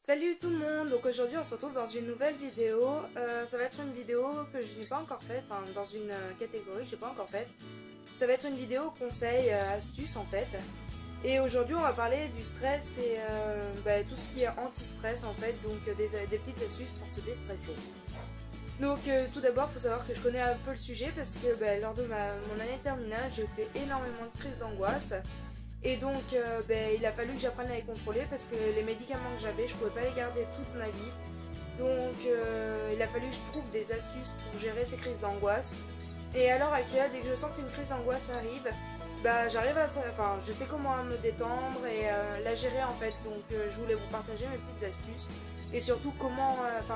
Salut tout le monde, donc aujourd'hui on se retrouve dans une nouvelle vidéo. Ça va être une vidéo que je n'ai pas encore faite, enfin dans une catégorie que je n'ai pas encore faite. Ça va être une vidéo conseil, astuces en fait. Et aujourd'hui on va parler du stress et tout ce qui est anti-stress en fait, donc des petites astuces pour se déstresser. Donc tout d'abord il faut savoir que je connais un peu le sujet parce que lors de mon année terminale j'ai fait énormément de crises d'angoisse. Et donc, il a fallu que j'apprenne à les contrôler parce que les médicaments que j'avais, je pouvais pas les garder toute ma vie. Donc, il a fallu que je trouve des astuces pour gérer ces crises d'angoisse. Et à l'heure actuelle, dès que je sens qu'une crise d'angoisse arrive, j'arrive à ça, enfin, je sais comment me détendre et la gérer en fait. Donc, je voulais vous partager mes petites astuces et surtout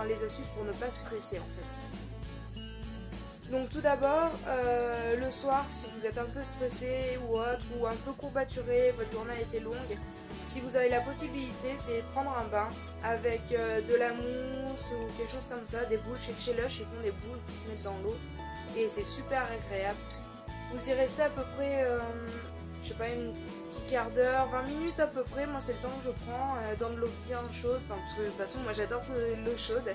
les astuces pour ne pas stresser en fait. Donc tout d'abord, le soir, si vous êtes un peu stressé ou autre, ou un peu courbaturé, votre journée a été longue, si vous avez la possibilité, c'est de prendre un bain avec de la mousse ou quelque chose comme ça, des boules. Chez Lush, ils font des boules qui se mettent dans l'eau et c'est super agréable. Vous y restez à peu près, je sais pas, une petite quart d'heure, 20 minutes à peu près. Moi, c'est le temps que je prends dans de l'eau bien chaude, parce que de toute façon, moi j'adore l'eau chaude.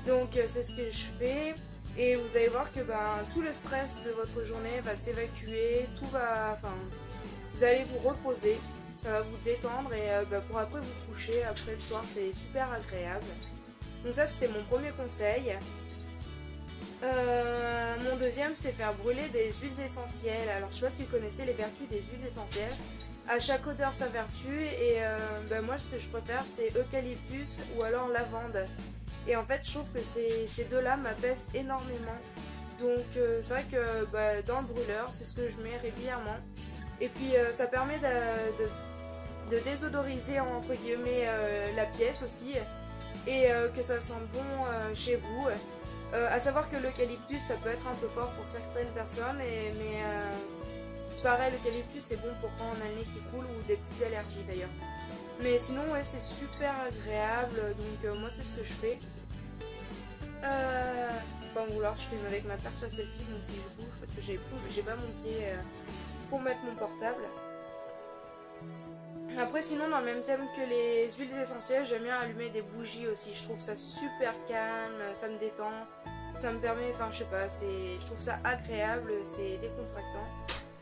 Donc c'est ce que je fais. Et vous allez voir que tout le stress de votre journée va s'évacuer, vous allez vous reposer, ça va vous détendre et pour après vous coucher, après le soir, c'est super agréable. Donc ça, c'était mon premier conseil. Mon deuxième, c'est faire brûler des huiles essentielles. Alors je sais pas si vous connaissez les vertus des huiles essentielles. À chaque odeur sa vertu et moi ce que je préfère c'est eucalyptus ou alors lavande. Et en fait je trouve que ces deux-là m'apaisent énormément. Donc c'est vrai que dans le brûleur c'est ce que je mets régulièrement. Et puis ça permet de désodoriser entre guillemets la pièce aussi. Et que ça sente bon chez vous. À savoir que l'eucalyptus ça peut être un peu fort pour certaines personnes mais c'est pareil, l'eucalyptus c'est bon pour quand on a le nez qui coule ou des petites allergies d'ailleurs. Mais sinon ouais c'est super agréable donc moi c'est ce que je fais. Pas me vouloir, je filme avec ma perche à selfie donc si je bouge parce que j'ai pas mon pied pour mettre mon portable. Après sinon dans le même thème que les huiles essentielles j'aime bien allumer des bougies aussi. Je trouve ça super calme, ça me détend. Ça me permet, enfin je sais pas, je trouve ça agréable, c'est décontractant.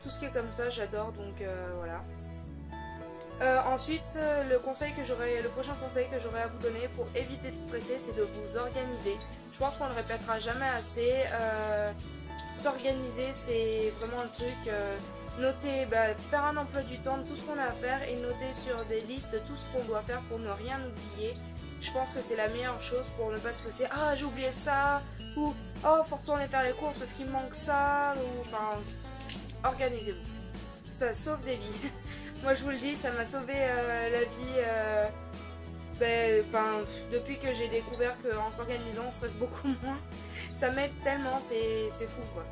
Tout ce qui est comme ça, j'adore, donc voilà. Ensuite, le prochain conseil que j'aurais à vous donner pour éviter de stresser, c'est de vous organiser. Je pense qu'on ne le répétera jamais assez. S'organiser, c'est vraiment le truc. Noter, faire un emploi du temps de tout ce qu'on a à faire et noter sur des listes tout ce qu'on doit faire pour ne rien oublier. Je pense que c'est la meilleure chose pour ne pas stresser. Ah, j'ai oublié ça, ou oh, faut retourner faire les courses parce qu'il me manque ça, ou enfin, organisez-vous. Ça sauve des vies. Moi, je vous le dis, ça m'a sauvé la vie. Depuis que j'ai découvert qu'en s'organisant, on stresse beaucoup moins. Ça m'aide tellement, c'est fou quoi.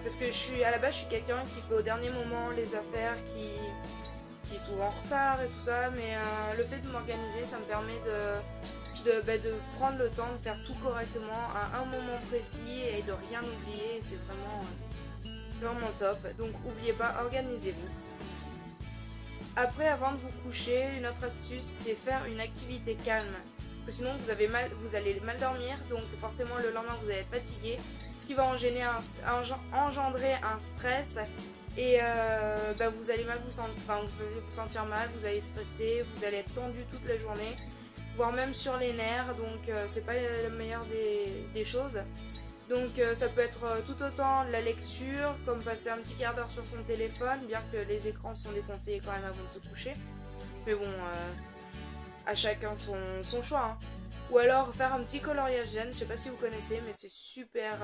Parce que à la base, je suis quelqu'un qui fait au dernier moment les affaires, qui est souvent en retard et tout ça, mais le fait de m'organiser, ça me permet de prendre le temps de faire tout correctement à un moment précis et de rien oublier. C'est vraiment top. Donc n'oubliez pas, organisez-vous. Après, avant de vous coucher, une autre astuce, c'est faire une activité calme. Parce que sinon, vous allez mal dormir, donc forcément le lendemain, vous allez être fatigué. Ce qui va engendrer un stress. Et vous allez vous allez vous sentir mal, vous allez stresser, vous allez être tendu toute la journée, voire même sur les nerfs, donc c'est pas la meilleure des choses. Donc ça peut être tout autant la lecture, comme passer un petit quart d'heure sur son téléphone, bien que les écrans sont déconseillés quand même avant de se coucher. Mais bon, à chacun son choix. Hein. Ou alors faire un petit coloriage zen, je sais pas si vous connaissez, mais c'est super,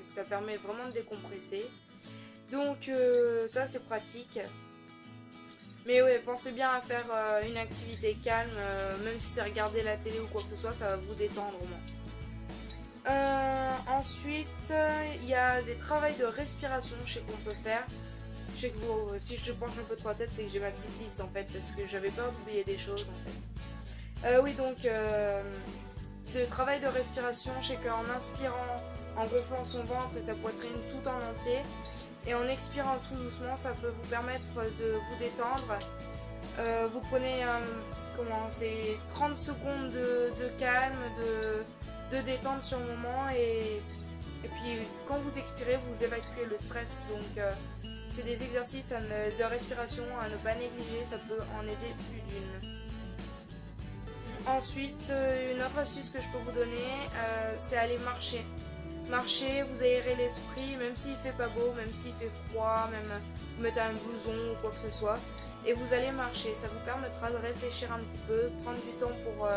ça permet vraiment de décompresser. Donc ça c'est pratique. Mais ouais, pensez bien à faire une activité calme, même si c'est regarder la télé ou quoi que ce soit, ça va vous détendre au moins. Ensuite, il y a des travails de respiration, je sais qu'on peut faire. Je sais que si je penche un peu trop la tête, c'est que j'ai ma petite liste en fait, parce que j'avais peur d'oublier des choses en fait. Oui, donc, de travail de respiration, je sais qu'en inspirant, en gonflant son ventre et sa poitrine tout en entier, et en expirant tout doucement, ça peut vous permettre de vous détendre. Vous prenez comment, c'est 30 secondes de calme, de détente sur le moment et puis quand vous expirez, vous évacuez le stress. Donc c'est des exercices de respiration à ne pas négliger, ça peut en aider plus d'une. Ensuite, une autre astuce que je peux vous donner, c'est aller marcher. Marcher, vous aérez l'esprit, même s'il fait pas beau, même s'il fait froid, même vous mettez un blouson ou quoi que ce soit, et vous allez marcher. Ça vous permettra de réfléchir un petit peu, de prendre du temps pour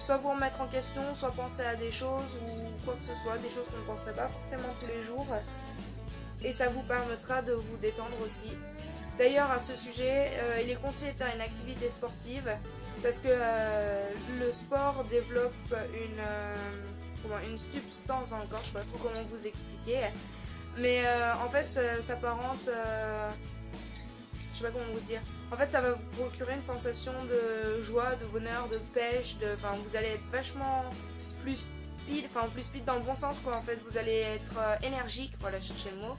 soit vous remettre en question, soit penser à des choses ou quoi que ce soit, des choses qu'on ne penserait pas forcément tous les jours. Et ça vous permettra de vous détendre aussi. D'ailleurs, à ce sujet, il est conseillé de faire une activité sportive parce que le sport développe une substance dans le corps, je sais pas trop comment vous expliquer, mais en fait ça s'apparente, je sais pas comment vous dire, en fait ça va vous procurer une sensation de joie, de bonheur, de pêche, vous allez être vachement plus speed dans le bon sens quoi, en fait vous allez être énergique, voilà, chercher le mot.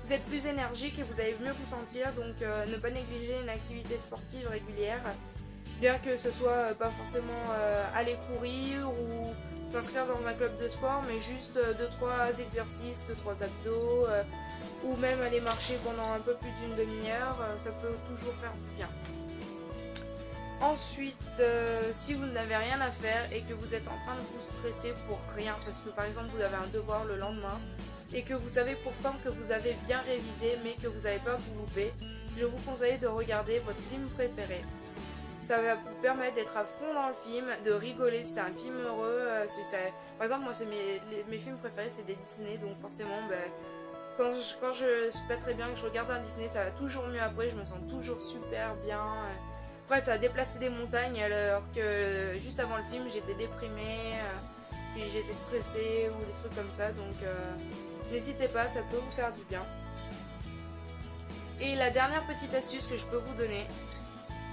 Vous êtes plus énergique et vous allez mieux vous sentir, donc ne pas négliger une activité sportive régulière, bien que ce soit pas forcément aller courir ou s'inscrire dans un club de sport, mais juste 2-3 exercices, 2-3 abdos, ou même aller marcher pendant un peu plus d'une demi-heure, ça peut toujours faire du bien. Ensuite, si vous n'avez rien à faire et que vous êtes en train de vous stresser pour rien, parce que par exemple vous avez un devoir le lendemain, et que vous savez pourtant que vous avez bien révisé mais que vous n'avez pas vous louper, je vous conseille de regarder votre film préféré. Ça va vous permettre d'être à fond dans le film, de rigoler si c'est un film heureux. Par exemple, moi, mes films préférés, c'est des Disney, donc forcément, quand je suis pas très bien, que je regarde un Disney, ça va toujours mieux après, je me sens toujours super bien. Prête à déplacer des montagnes alors que juste avant le film, j'étais déprimée, puis j'étais stressée ou des trucs comme ça, donc n'hésitez pas, ça peut vous faire du bien. Et la dernière petite astuce que je peux vous donner,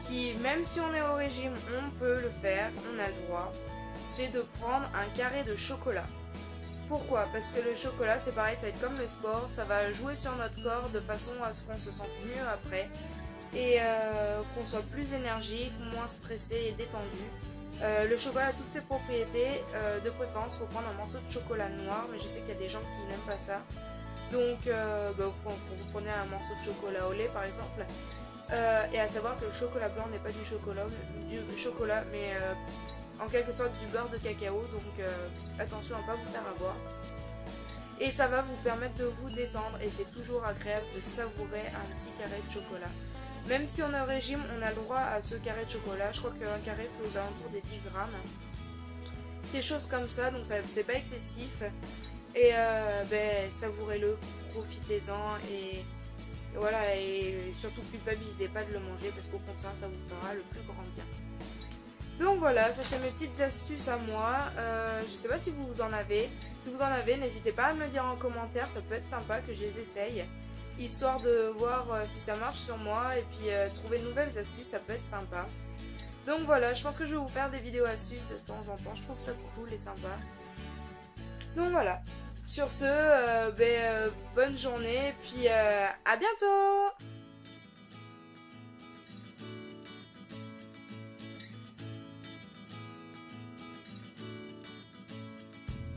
qui même si on est au régime, on peut le faire, on a le droit, c'est de prendre un carré de chocolat. Pourquoi? Parce que le chocolat, c'est pareil, ça va être comme le sport, ça va jouer sur notre corps de façon à ce qu'on se sente mieux après et qu'on soit plus énergique, moins stressé et détendu. Le chocolat a toutes ses propriétés, de préférence, il faut prendre un morceau de chocolat noir, mais je sais qu'il y a des gens qui n'aiment pas ça. Donc, vous prenez un morceau de chocolat au lait par exemple. Et à savoir que le chocolat blanc n'est pas du chocolat, mais en quelque sorte du beurre de cacao, donc attention à ne pas vous faire avoir. Et ça va vous permettre de vous détendre et c'est toujours agréable de savourer un petit carré de chocolat. Même si on est au régime, on a le droit à ce carré de chocolat. Je crois qu'un carré fait aux alentours des 10 grammes. Quelque chose comme ça, donc c'est pas excessif. Et savourez-le, profitez-en et voilà, et surtout culpabilisez pas de le manger parce qu'au contraire ça vous fera le plus grand bien. Donc voilà, ça c'est mes petites astuces à moi. Je sais pas si vous en avez. Si vous en avez, n'hésitez pas à me le dire en commentaire, ça peut être sympa que je les essaye. Histoire de voir si ça marche sur moi et puis trouver de nouvelles astuces, ça peut être sympa. Donc voilà, je pense que je vais vous faire des vidéos astuces de temps en temps, je trouve ça cool et sympa. Donc voilà. Sur ce, bonne journée, puis à bientôt!